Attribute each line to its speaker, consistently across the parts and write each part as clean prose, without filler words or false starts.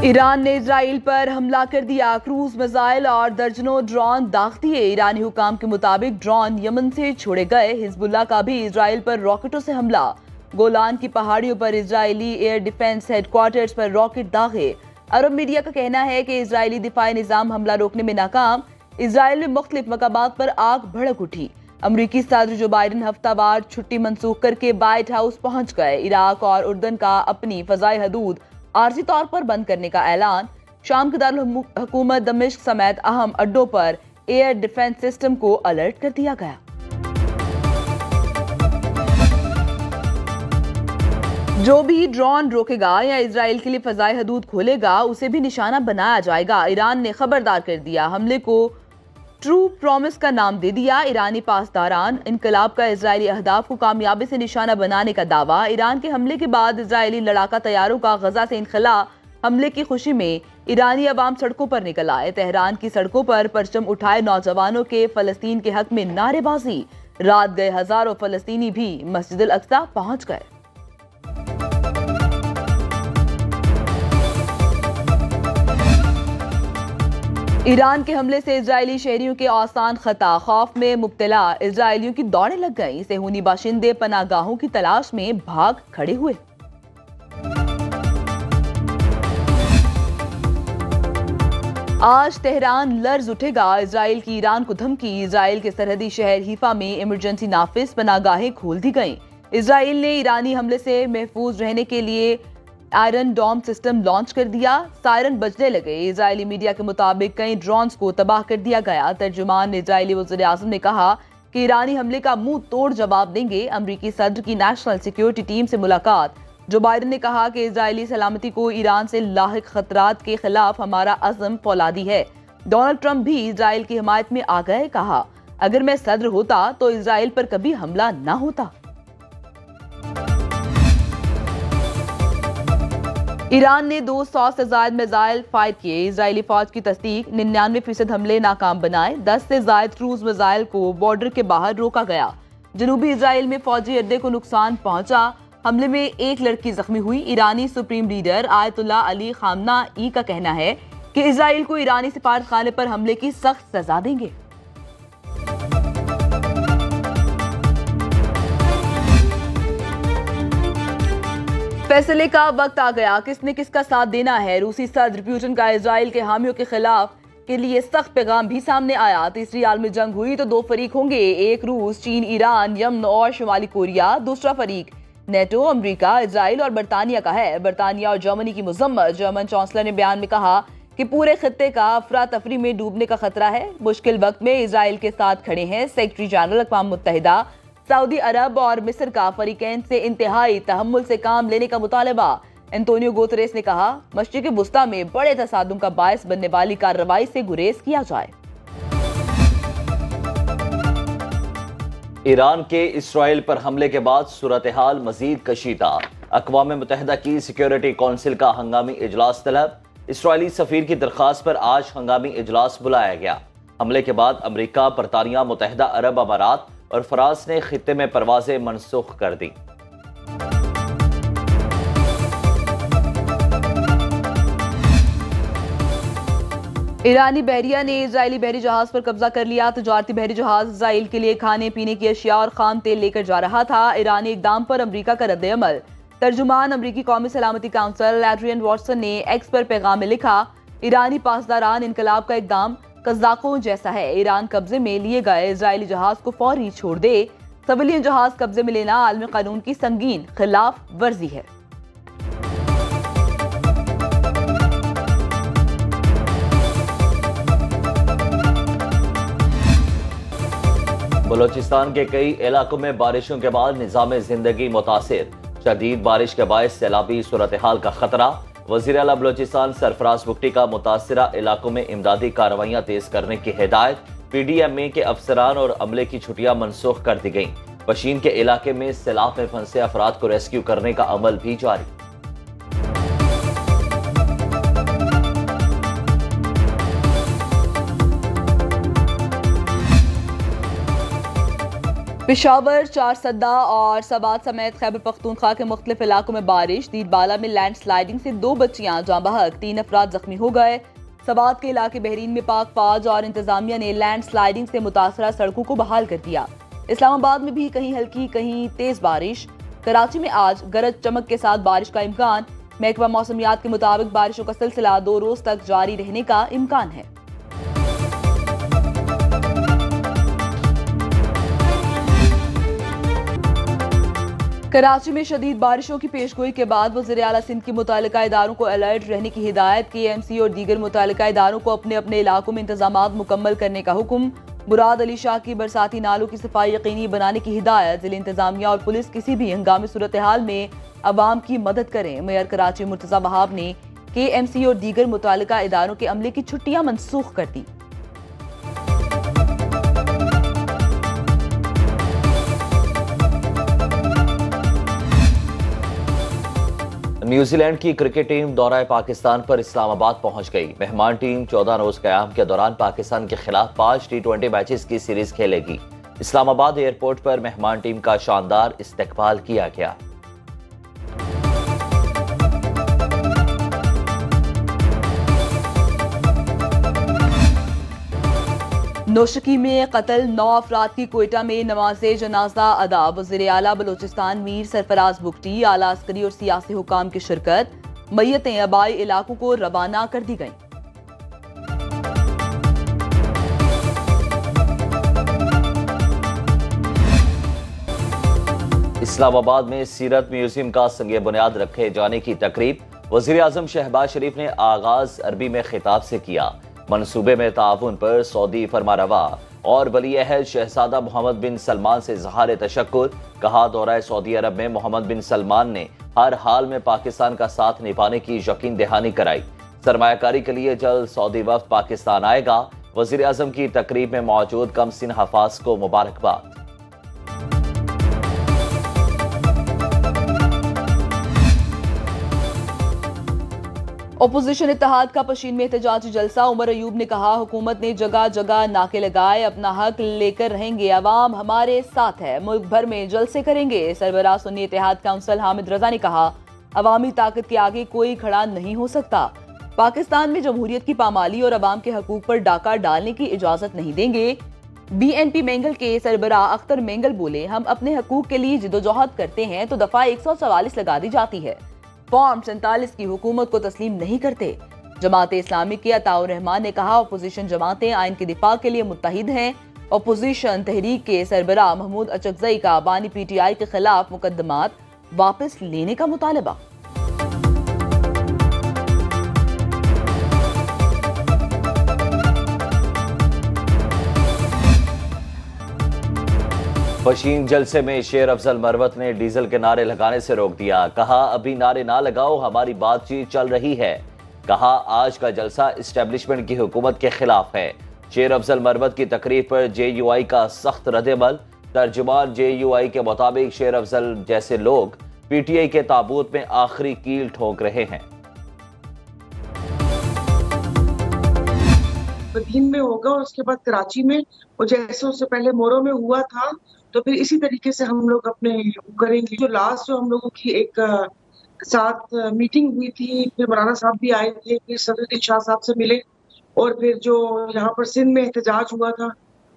Speaker 1: Iran ने Israel पर हमला कर दिया। क्रूज मिसाइल और दर्जनों ड्रोन दाग दिए। ईरानी हुकाम के मुताबिक ड्रोन यमन से छोड़े गए। हिजबुल्लाह का भी इजराइल पर रॉकेटों से हमला। गोलान की पहाड़ियों पर इजरायली एयर डिफेंस हेडक्वार्टर्स पर रॉकेट दागे। अरब मीडिया का कहना है कि इजरायली दिफाई निजाम हमला रोकने में नाकाम। इजराइल में मुख्तलिफ मकामात पर आग भड़क उठी। अमरीकी सदर जो बाइडन हफ्तावार छुट्टी मनसूख करके व्हाइट हाउस पहुंच गए। इराक और उर्दन का अपनी फजाई हदूद आर्जी तौर पर बंद करने का ऐलान। शाम के दारुल हुकूमत दमिश्क समेत अहम अड्डों पर एयर डिफेंस सिस्टम को अलर्ट कर दिया गया। जो भी ड्रोन रोकेगा या इजराइल के लिए फजाई हदूद खोलेगा उसे भी निशाना बनाया जाएगा। ईरान ने खबरदार कर दिया। हमले को ट्रू प्रॉमिस का नाम दे दिया। ईरानी पासदारान इनकलाब का इजरायली अहदाफ को कामयाबी से निशाना बनाने का दावा। ईरान के हमले के बाद इजरायली लड़ाका तैयारों का गजा से इनखला। हमले की खुशी में ईरानी अवाम सड़कों पर निकल आए। तेहरान की सड़कों पर परचम उठाए नौजवानों के फलस्तीन के हक में नारेबाजी। रात गए हजारों फलस्तीनी भी मस्जिद अल अक्सा पहुंच गए। ईरान के हमले से इजरायली शहरियों के आसान खता। खौफ में मुब्तला इजरायलियों की दौड़ें लग गईं। सेहूनी बाशिंदे पनागाहों की तलाश में भाग खड़े हुए। आज तेहरान लर्ज उठेगा। इजराइल की ईरान को धमकी। इजराइल के सरहदी शहर हीफा में इमरजेंसी नाफिज पनागाहें खोल दी गईं। इजराइल ने ईरानी हमले से महफूज रहने के लिए आयरन डॉम सिस्टम लॉन्च कर दिया। सायरन बजने लगे। इजरायली मीडिया के मुताबिक कई ड्रोन्स को तबाह कर दिया गया। तर्जुमान इजरायली वज़ीर आज़म ने कहा कि ईरानी हमले का मुंह तोड़ जवाब देंगे। अमरीकी सदर की नेशनल सिक्योरिटी टीम से मुलाकात। जो बाइडन ने कहा कि इजरायली सलामती को ईरान से लाहिक खतरात के खिलाफ हमारा अज़म फौलादी है। डोनाल्ड ट्रंप भी इजराइल की हिमायत में आ गए। कहा, अगर मैं सदर होता तो इजराइल पर कभी हमला न होता। ईरान ने 200 से ज्यादा मिसाइल फायर किए। इजरायली फौज की तस्दीक। 99% हमले नाकाम बनाए। 10 से ज्यादा क्रूज मिसाइल को बॉर्डर के बाहर रोका गया। जनूबी इजराइल में फौजी अड्डे को नुकसान पहुंचा। हमले में एक लड़की जख्मी हुई। ईरानी supreme leader Ayatollah Ali Khamenei का कहना है कि इजराइल को ईरानी सिफारत खाने पर हमले की सख्त सजा देंगे। फैसले का वक्त आ गया। किसने किसका साथ देना है। रूसी सदर पुतिन का इजराइल के हामियों के खिलाफ के लिए सख्त पैगाम भी सामने आया। तीसरी आलमी जंग हुई तो दो फरीक होंगे। एक रूस, चीन, ईरान, यमन और शुमाली कोरिया। दूसरा फरीक नेटो, अमेरिका, इजराइल और बरतानिया का है। बरतानिया और जर्मनी की मजम्मत। जर्मन चांसलर ने बयान में कहा कि पूरे खित्ते का अफरा तफरी में डूबने का खतरा है। मुश्किल वक्त में इजराइल के साथ खड़े हैं सेक्रेटरी जनरल अक़वाम मुत्तहिदा। सऊदी अरब और मिस्र का फरीकैन से इंतहाई तहम्मुल से काम लेने का मुतालबा। एंटोनियो गुतेरेस ने कहा, मशरिक़ वुस्ता में बड़े तसादुम का बायस बनने वाली कार्रवाई से गुरेज किया जाए।
Speaker 2: ईरान के इसराइल पर हमले के बाद सूरत हाल मजीद कशीदा। अक़वाम मुत्तहिदा की सिक्योरिटी कौंसिल का हंगामी इजलास तलब। इसराइली सफीर की दरख्वास्त पर आज हंगामी इजलास बुलाया गया। हमले के बाद अमरीका, बरतानिया, मुत्तहिदा अरब अमारात और फ्रांस ने खित्ते में परवाजें मनसूख कर दी।
Speaker 1: ईरानी बहरिया ने इजरायली बहरी जहाज पर कब्जा कर लिया। तजारती बहरी जहाज इजराइल के लिए खाने पीने की अशिया और खाम तेल लेकर जा रहा था। ईरानी इकदाम पर अमरीका का रद्द अमल। तर्जुमान अमरीकी कौमी सलामती काउंसिल एड्रियन वॉटसन ने एक्स पर पैगाम में लिखा, ईरानी पासदारान इनकलाब का इकदाम कज़ाकों जैसा है। ईरान कब्जे में लिए गए इजरायली जहाज को फौरी छोड़ दे। सिविलियन जहाज कब्जे में लेना आलमी कानून की संगीन खिलाफ वर्जी है।
Speaker 2: बलोचिस्तान के कई इलाकों में बारिशों के बाद निज़ाम जिंदगी मुतासिर। शदीद बारिश के बायस सैलाबी सूरत हाल का खतरा। वज़ीर आला बलोचिस्तान सरफराज बुगटी का मुतासिरा इलाकों में इमदादी कार्रवाइयाँ तेज करने की हिदायत। PDMA के अफसरान और अमले की छुट्टियां मनसूख कर दी गईं। पशीन के इलाके में सैलाब में फंसे अफराद को रेस्क्यू करने का अमल भी जारी।
Speaker 1: पेशावर, चारसद्दा और सबात समेत खैबर पख्तूनख्वा के मुख्तलिफ इलाकों में बारिश। दीरबाला में लैंड स्लाइडिंग से 2 बच्चियां जाँ बहक, 3 अफराद जख्मी हो गए। सबात के इलाके बहरीन में पाक फौज और इंतजामिया ने लैंड स्लाइडिंग से मुतासरा सड़कों को बहाल कर दिया। इस्लामाबाद में भी कहीं हल्की कहीं तेज बारिश। कराची में आज गरज चमक के साथ बारिश का इम्कान। महकमा मौसमियात के मुताबिक बारिशों का सिलसिला 2 रोज तक जारी रहने का इम्कान है। कराची में शदीद बारिशों की पेशगोई के बाद वज़ीर आला सिंध की मुतालिका इदारों को अलर्ट रहने की हिदायत। KMC और दीगर मुतालिका इदारों को अपने अपने इलाकों में इंतजामात मुकम्मल करने का हुक्म। मुराद अली शाह की बरसाती नालों की सफाई यकीनी बनाने की हिदायत। जिला इंतजामिया और पुलिस किसी भी हंगामी सूरत हाल में अवाम की मदद करें। मेयर कराची मुर्तजा वहाब ने KMC और दीगर मुतालिका इदारों के अमले की छुट्टियां मनसूख कर दी।
Speaker 2: न्यूजीलैंड की क्रिकेट टीम दौरा पाकिस्तान पर इस्लामाबाद पहुंच गई। मेहमान टीम 14 रोज क़याम के दौरान पाकिस्तान के खिलाफ 5 T20 मैचेस की सीरीज खेलेगी। इस्लामाबाद एयरपोर्ट पर मेहमान टीम का शानदार इस्तकबाल किया गया।
Speaker 1: नौशकी में कत्ल, 9 अफराद की कोयटा में नमाज़े जनाजा अदा। वज़ीर आला बलोचिस्तान मीर सरफराज बुगटी, आला अस्करी और सियासी हुकाम की शिरकत। मैयतें आबाई इलाकों को रवाना कर दी गईं।
Speaker 2: इस्लामाबाद में सीरत म्यूजियम का संगे बुनियाद रखे जाने की तकरीब वज़ीर आज़म शहबाज शरीफ ने आगाज अरबी में खिताब से किया। मनसूबे में ताउन पर सऊदी फरमारवा और वली अहद शहजादा मोहम्मद बिन सलमान से इज़हार तशक्कुर। कहा, दौरा सऊदी अरब में मोहम्मद बिन सलमान ने हर हाल में पाकिस्तान का साथ निभाने की यकीन दहानी कराई। सरमायाकारी के लिए जल्द सऊदी वफ्द पाकिस्तान आएगा। वज़ीर आज़म की तकरीब में मौजूद कमसिन हफाज को मुबारकबाद।
Speaker 1: अपोजिशन इत्तेहाद का पशीन में एहतजाजी जलसा। उमर अयूब ने कहा, हुकूमत ने जगह जगह नाके लगाए, अपना हक लेकर रहेंगे, अवाम हमारे साथ है, मुल्क भर में जलसे करेंगे। सरबराह सुन्नी इत्तेहाद काउंसिल हामिद रजा ने कहा, अवामी ताकत के आगे कोई खड़ा नहीं हो सकता। पाकिस्तान में जमहूरियत की पामाली और अवाम के हकूक पर डाका डालने की इजाजत नहीं देंगे। BNP मेंगल के सरबराह अख्तर मेंगल बोले, हम अपने हकूक के लिए जिदोजहद करते हैं तो दफा 144 लगा दी जाती है। फॉर्म 47 की हुकूमत को तस्लीम नहीं करते। जमात इस्लामी के अताउर रहमान ने कहा, अपोजिशन जमातें आइन के दिफा के लिए मुत्तहिद हैं। अपोजिशन तहरीक के सरबराह महमूद अचकजई का बानी PTI के खिलाफ मुकदमात वापस लेने का मुतालबा।
Speaker 2: पशीन जलसे में शेर अफजल मरवत ने डीजल के नारे लगाने से रोक दिया। कहा, अभी नारे ना लगाओ, हमारी बातचीत चल रही है। कहा, आज का जलसा इस्टेब्लिशमेंट की हुकूमत के खिलाफ है। शेर अफजल मरवत की तकरीर पर JUI का सख्त रद्द-ए-अमल। तर्जुमान JUI के मुताबिक शेर अफजल जैसे लोग PTI के ताबूत में आखिरी कील ठोक रहे हैं।
Speaker 3: बदीन में होगा और उसके बाद कराची में, और जैसे उससे पहले मोरो में हुआ था, तो फिर इसी तरीके से हम लोग अपने करेंगे। जो लास्ट जो हम लोगों की एक साथ मीटिंग हुई थी, फिर मौलाना साहब भी आए थे, फिर सदरुद्दीन शाह साहब से मिले, और फिर जो यहाँ पर सिंध में एहतजाज हुआ था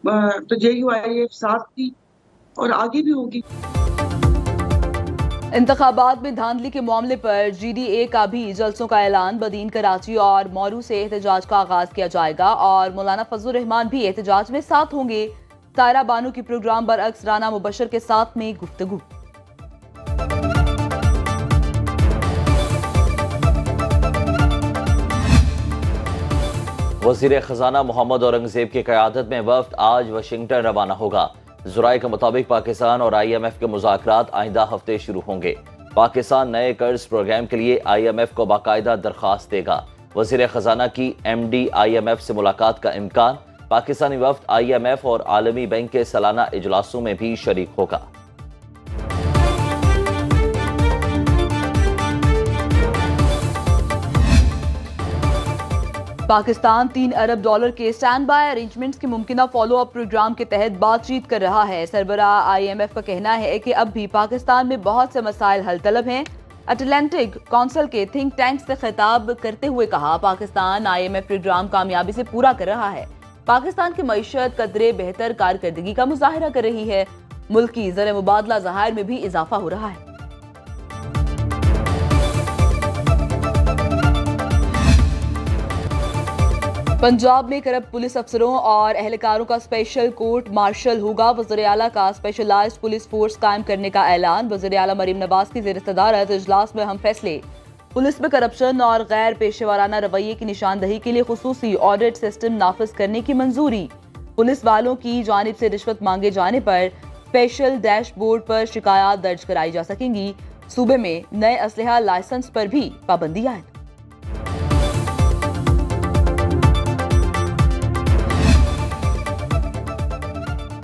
Speaker 3: तो JUI साथ थी और आगे भी होगी।
Speaker 1: इंतखाबात में धांधली के मामले पर GDA का भी जलसों का ऐलान। बदीन, कराची और मौरू से एहतजाज का आगाज किया जाएगा और मौलाना फजलुर रहमान भी एहतजाज में साथ होंगे। सायरा बानू की प्रोग्राम बरअक्स राना मुबशर के साथ में गुफ्तगू।
Speaker 2: वज़ीर खजाना मोहम्मद औरंगजेब की क़यादत में वफ्द आज वाशिंगटन रवाना होगा। ज़राए के मुताबिक पाकिस्तान और IMF के मुज़ाकरात आइंदा हफ्ते शुरू होंगे। पाकिस्तान नए कर्ज प्रोग्राम के लिए IMF को बाकायदा दरख्वास्त देगा। वज़ीर खजाना की MD IMF से मुलाकात का इम्कान। पाकिस्तानी वफ्द IMF और आलमी बैंक के सालाना इजलासों में भी शरीक होगा।
Speaker 1: पाकिस्तान $3 अरब के स्टैंड बाय अरेंजमेंट्स के मुमकिना फॉलो अप प्रोग्राम के तहत बातचीत कर रहा है। सरबराह IMF का कहना है कि अब भी पाकिस्तान में बहुत से मसाइल हल तलब हैं। अटलांटिक काउंसिल के थिंक टैंक से खिताब करते हुए कहा, पाकिस्तान IMF प्रोग्राम कामयाबी से पूरा कर रहा है। पाकिस्तान की मईशत कदरे बेहतर कारकर्दगी का मुजाहरा कर रही है। मुल्क की ज़र मुबादला ज़खायर में भी इजाफा हो रहा है। पंजाब में करप्ट पुलिस अफसरों और एहलकारों का स्पेशल कोर्ट मार्शल होगा। वज़ीर-ए-आला का स्पेशलाइज्ड पुलिस फोर्स कायम करने का ऐलान। वज़ीर-ए-आला मरीम नवाज की ज़ेर सदारत इजलास में अहम फैसले। पुलिस में करप्शन और गैर पेशेवराना रवैये की निशानदही के लिए खुसूसी ऑडिट सिस्टम नाफिज करने की मंजूरी। पुलिस वालों की जानिब से रिश्वत मांगे जाने पर स्पेशल डैशबोर्ड पर शिकायत दर्ज कराई जा सकेंगी। सूबे में नए असलहा लाइसेंस पर भी पाबंदी आयद।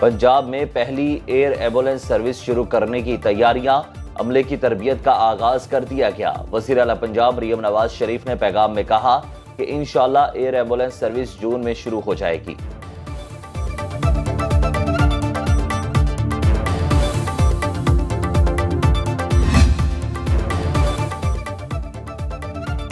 Speaker 2: पंजाब में पहली एयर एम्बुलेंस सर्विस शुरू करने की तैयारियां, अमले की तरबियत का आगाज कर दिया गया। वज़ीर आला पंजाब मरीम नवाज शरीफ ने पैगाम में कहा कि इंशाअल्लाह एयर एम्बुलेंस सर्विस जून में शुरू हो जाएगी।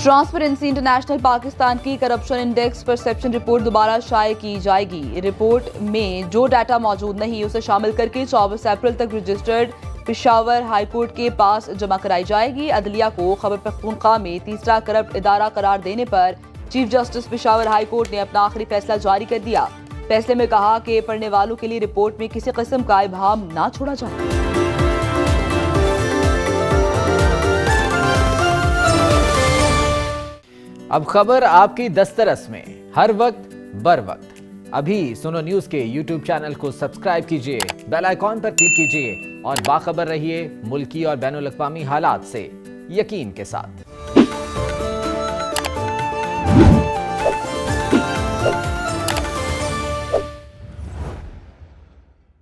Speaker 1: ट्रांसपेरेंसी इंटरनेशनल पाकिस्तान की करप्शन इंडेक्स परसेप्शन रिपोर्ट दोबारा शाये की जाएगी। रिपोर्ट में जो डाटा मौजूद नहीं उसे शामिल करके 24 अप्रैल तक रजिस्टर्ड पेशावर हाई कोर्ट के पास जमा कराई जाएगी। अदलिया को खबर पख्तूनख्वा में तीसरा करप्ट इदारा करार देने पर chief justice Peshawar high court ने अपना आखिरी फैसला जारी कर दिया। फैसले में कहा कि पढ़ने वालों के लिए रिपोर्ट में किसी किस्म का इबहम ना छोड़ा जाए।
Speaker 4: अब खबर आपकी दस्तरस में, हर वक्त बर वक्त। अभी सुनो न्यूज के YouTube चैनल को सब्सक्राइब कीजिए, बेल आइकॉन पर क्लिक कीजिए और बाखबर रहिए मुल्की और बैनुल अक़वामी हालात से यकीन के साथ।